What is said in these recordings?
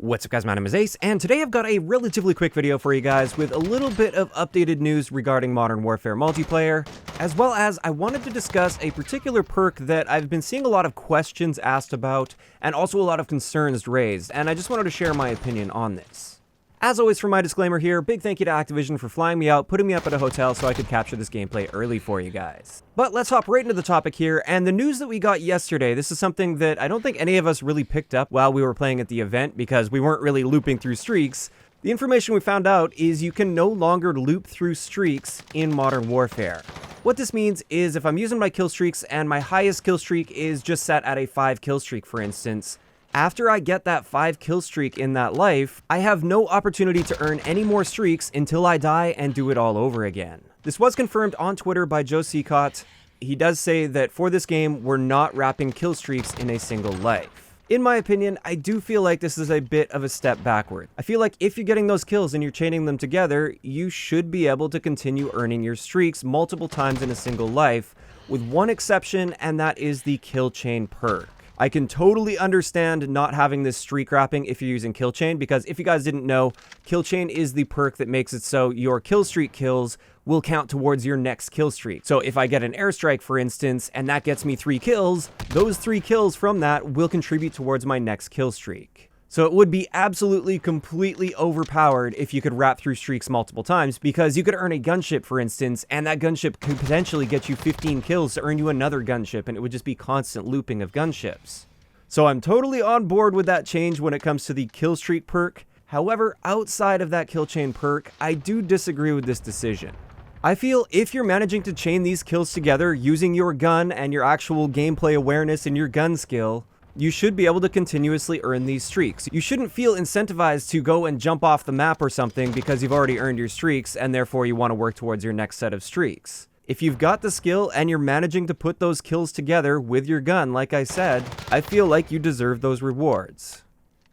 What's up guys, my name is Ace, and today I've got a relatively quick video for you guys with a little bit of updated news regarding Modern Warfare multiplayer, as well as I wanted to discuss a particular perk that I've been seeing a lot of questions asked about, and also a lot of concerns raised, and I just wanted to share my opinion on this. As always, for my disclaimer here, big thank you to Activision for flying me out, putting me up at a hotel so I could capture this gameplay early for you guys. But let's hop right into the topic here, and the news that we got yesterday, this is something that I don't think any of us really picked up while we were playing at the event because we weren't really looping through streaks. The information we found out is you can no longer loop through streaks in Modern Warfare. What this means is if I'm using my kill streaks and my highest kill streak is just set at a 5 kill streak, for instance, after I get that 5 kill streak in that life, I have no opportunity to earn any more streaks until I die and do it all over again. This was confirmed on Twitter by Joe Seacott. He does say that for this game, we're not wrapping kill streaks in a single life. In my opinion, I do feel like this is a bit of a step backward. I feel like if you're getting those kills and you're chaining them together, you should be able to continue earning your streaks multiple times in a single life, with one exception, and that is the Killchain perk. I can totally understand not having this streak wrapping if you're using Killchain, because if you guys didn't know, Killchain is the perk that makes it so your killstreak kills will count towards your next killstreak. So if I get an airstrike, for instance, and that gets me 3 kills, those 3 kills from that will contribute towards my next killstreak. So it would be absolutely completely overpowered if you could wrap through streaks multiple times, because you could earn a gunship, for instance, and that gunship could potentially get you 15 kills to earn you another gunship, and it would just be constant looping of gunships. So I'm totally on board with that change when it comes to the killstreak perk. However, outside of that Killchain perk, I do disagree with this decision. I feel if you're managing to chain these kills together using your gun and your actual gameplay awareness and your gun skill, you should be able to continuously earn these streaks. You shouldn't feel incentivized to go and jump off the map or something because you've already earned your streaks and therefore you want to work towards your next set of streaks. If you've got the skill and you're managing to put those kills together with your gun, like I said, I feel like you deserve those rewards.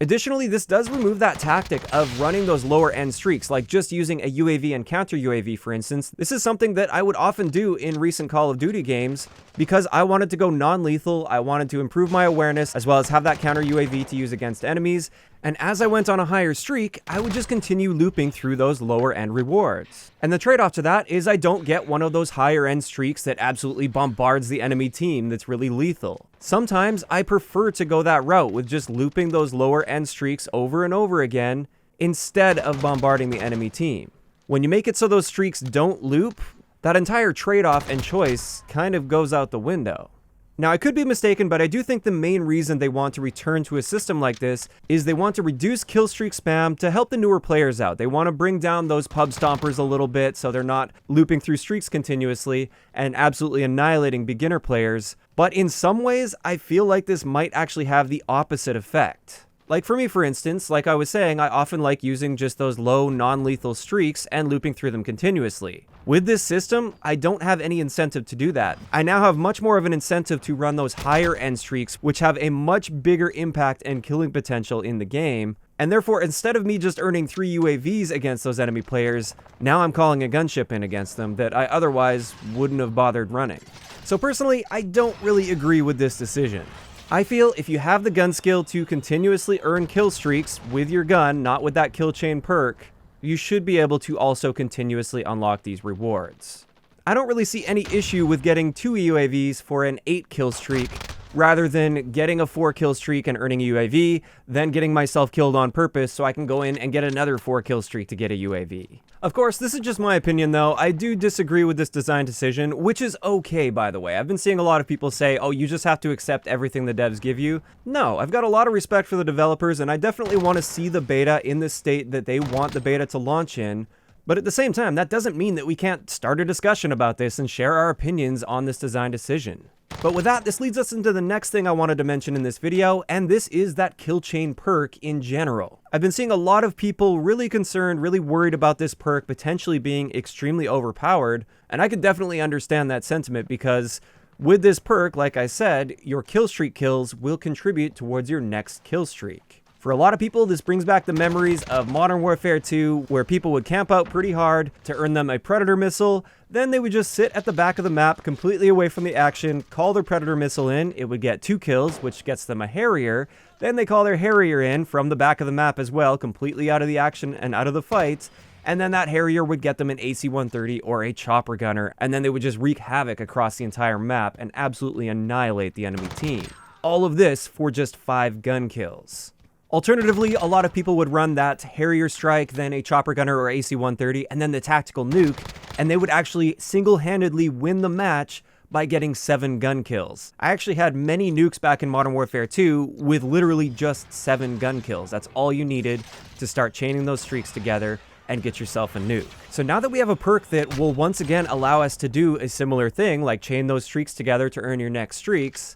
Additionally, this does remove that tactic of running those lower end streaks, like just using a UAV and counter UAV, for instance. This is something that I would often do in recent Call of Duty games because I wanted to go non-lethal, I wanted to improve my awareness, as well as have that counter UAV to use against enemies. And as I went on a higher streak, I would just continue looping through those lower end rewards. And the trade-off to that is I don't get one of those higher end streaks that absolutely bombards the enemy team that's really lethal. Sometimes I prefer to go that route with just looping those lower end streaks over and over again instead of bombarding the enemy team. When you make it so those streaks don't loop, that entire trade-off and choice kind of goes out the window. Now, I could be mistaken, but I do think the main reason they want to return to a system like this is they want to reduce killstreak spam to help the newer players out. They want to bring down those pub stompers a little bit so they're not looping through streaks continuously and absolutely annihilating beginner players. But in some ways, I feel like this might actually have the opposite effect. Like for me, for instance, like I was saying, I often like using just those low, non-lethal streaks and looping through them continuously. With this system, I don't have any incentive to do that. I now have much more of an incentive to run those higher end streaks, which have a much bigger impact and killing potential in the game. And therefore, instead of me just earning 3 UAVs against those enemy players, now I'm calling a gunship in against them that I otherwise wouldn't have bothered running. So personally, I don't really agree with this decision. I feel if you have the gun skill to continuously earn kill streaks with your gun, not with that Killchain perk, you should be able to also continuously unlock these rewards. I don't really see any issue with getting 2 UAVs for an 8 kill streak, rather than getting a 4 kill streak and earning a UAV, then getting myself killed on purpose so I can go in and get another 4 kill streak to get a UAV. Of course, this is just my opinion though. I do disagree with this design decision, which is okay, by the way. I've been seeing a lot of people say, oh, you just have to accept everything the devs give you. No, I've got a lot of respect for the developers, and I definitely want to see the beta in the state that they want the beta to launch in. But at the same time, that doesn't mean that we can't start a discussion about this and share our opinions on this design decision. But with that, this leads us into the next thing I wanted to mention in this video, and this is that Killchain perk in general. I've been seeing a lot of people really concerned, really worried about this perk potentially being extremely overpowered, and I could definitely understand that sentiment because with this perk, like I said, your killstreak kills will contribute towards your next killstreak. For a lot of people, this brings back the memories of Modern Warfare 2, where people would camp out pretty hard to earn them a Predator missile. Then they would just sit at the back of the map, completely away from the action, call their Predator missile in. It would get 2 kills, which gets them a Harrier. Then they call their Harrier in from the back of the map as well, completely out of the action and out of the fight. And then that Harrier would get them an AC-130 or a Chopper Gunner, and then they would just wreak havoc across the entire map and absolutely annihilate the enemy team. All of this for just 5 gun kills. Alternatively, a lot of people would run that Harrier strike, then a Chopper Gunner or AC-130, and then the tactical nuke, and they would actually single-handedly win the match by getting 7 gun kills. I actually had many nukes back in Modern Warfare 2 with literally just 7 gun kills. That's all you needed to start chaining those streaks together and get yourself a nuke. So now that we have a perk that will once again allow us to do a similar thing, like chain those streaks together to earn your next streaks,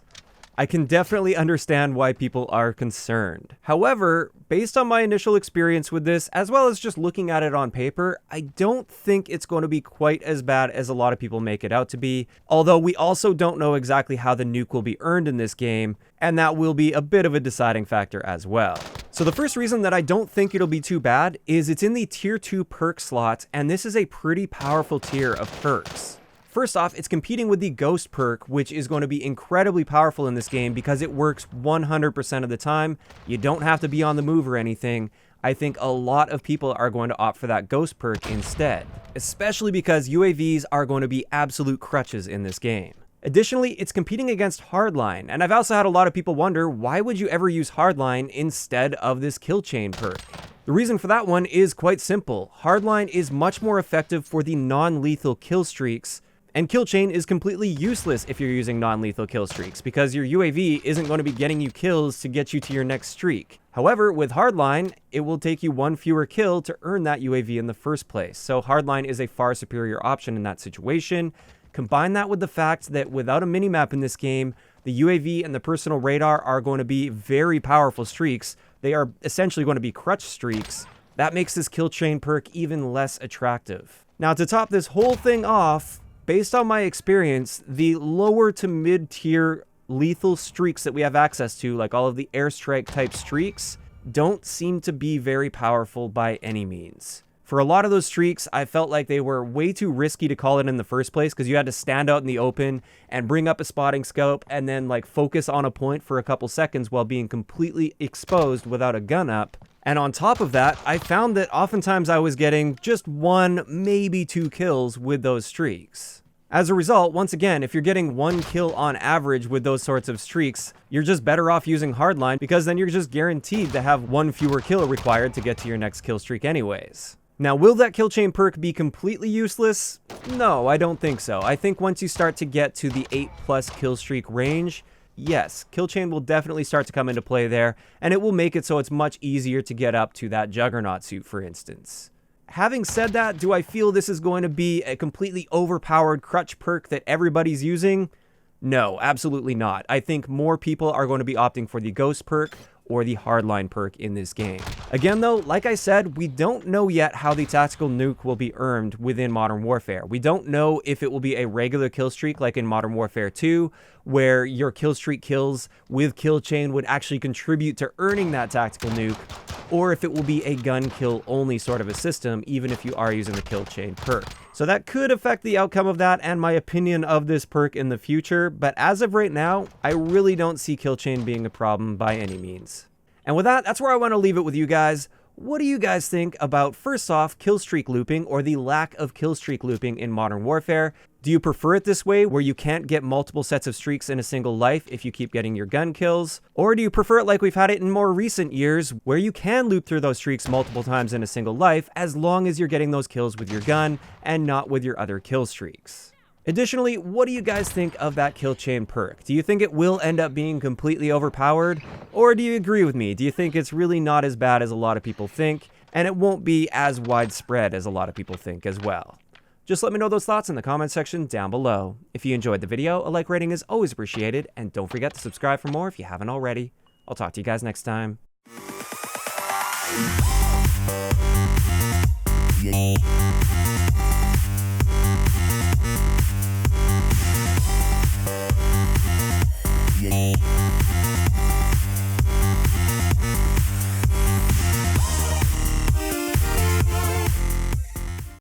I can definitely understand why people are concerned. However, based on my initial experience with this, as well as just looking at it on paper, I don't think it's going to be quite as bad as a lot of people make it out to be. Although we also don't know exactly how the nuke will be earned in this game, and that will be a bit of a deciding factor as well. So the first reason that I don't think it'll be too bad is it's in the tier 2 perk slot, and this is a pretty powerful tier of perks. First off, it's competing with the Ghost perk, which is going to be incredibly powerful in this game because it works 100% of the time. You don't have to be on the move or anything. I think a lot of people are going to opt for that Ghost perk instead, especially because UAVs are going to be absolute crutches in this game. Additionally, it's competing against Hardline, and I've also had a lot of people wonder, why would you ever use Hardline instead of this Killchain perk? The reason for that one is quite simple. Hardline is much more effective for the non-lethal kill streaks, and Killchain is completely useless if you're using non-lethal kill streaks, because your UAV isn't going to be getting you kills to get you to your next streak. However, with Hardline, it will take you 1 fewer kill to earn that UAV in the first place, so Hardline is a far superior option in that situation. Combine that with the fact that without a minimap in this game, the UAV and the personal radar are going to be very powerful streaks. They are essentially going to be crutch streaks. That makes this Killchain perk even less attractive. Now, to top this whole thing off, based on my experience, the lower to mid-tier lethal streaks that we have access to, like all of the airstrike type streaks, don't seem to be very powerful by any means. For a lot of those streaks, I felt like they were way too risky to call it in the first place because you had to stand out in the open and bring up a spotting scope and then like focus on a point for a couple seconds while being completely exposed without a gun up. And on top of that, I found that oftentimes I was getting just 1, maybe 2 kills with those streaks. As a result, once again, if you're getting 1 kill on average with those sorts of streaks, you're just better off using Hardline because then you're just guaranteed to have 1 fewer kill required to get to your next kill streak anyways. Now, will that Killchain perk be completely useless? No, I don't think so. I think once you start to get to the 8+ kill streak range, yes, Killchain will definitely start to come into play there, and it will make it so it's much easier to get up to that Juggernaut suit, for instance. Having said that, do I feel this is going to be a completely overpowered crutch perk that everybody's using? No, absolutely not. I think more people are going to be opting for the Ghost perk or the Hardline perk in this game. Again though, like I said, we don't know yet how the tactical nuke will be earned within Modern Warfare. We don't know if it will be a regular kill streak like in Modern Warfare 2, where your kill streak kills with Killchain would actually contribute to earning that tactical nuke, or if it will be a gun kill only sort of a system, even if you are using the Killchain perk. So that could affect the outcome of that and my opinion of this perk in the future, but as of right now, I really don't see Killchain being a problem by any means. And with that, that's where I want to leave it with you guys. What do you guys think about, first off, killstreak looping or the lack of killstreak looping in Modern Warfare? Do you prefer it this way, where you can't get multiple sets of streaks in a single life if you keep getting your gun kills? Or do you prefer it like we've had it in more recent years, where you can loop through those streaks multiple times in a single life, as long as you're getting those kills with your gun and not with your other kill streaks? Additionally, what do you guys think of that Killchain perk? Do you think it will end up being completely overpowered? Or do you agree with me? Do you think it's really not as bad as a lot of people think, and it won't be as widespread as a lot of people think as well? Just let me know those thoughts in the comment section down below. If you enjoyed the video, a like rating is always appreciated, and don't forget to subscribe for more if you haven't already. I'll talk to you guys next time. Yeah.